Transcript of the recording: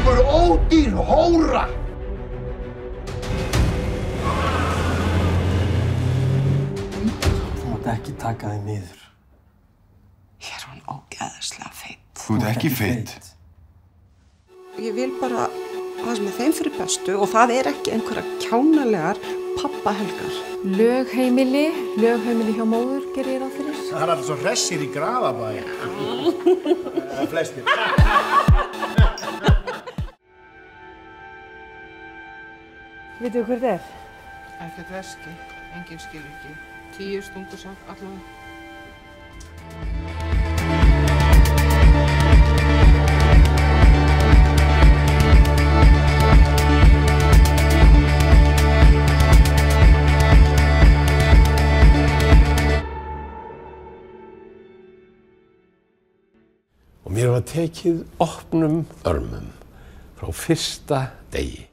Einhver ódýr hóra! Þú mátt ekki taka þig niður. Hún ógeðslega feitt. Þú ert ekki feitt. Ég vil bara það sem þeim fyrir bestu og það ekki einhverja kjánalegar pappahelgar. Lögheimili hjá móður gerir ég ráð fyrir. Það alltaf svo hressir í Grafabæ. Flestir. Vitið þú hver þetta er? Ekkert veski, enginn skilur ekki. 10 stundur samt allavega. Og mér var tekið opnum örmum frá fyrsta degi.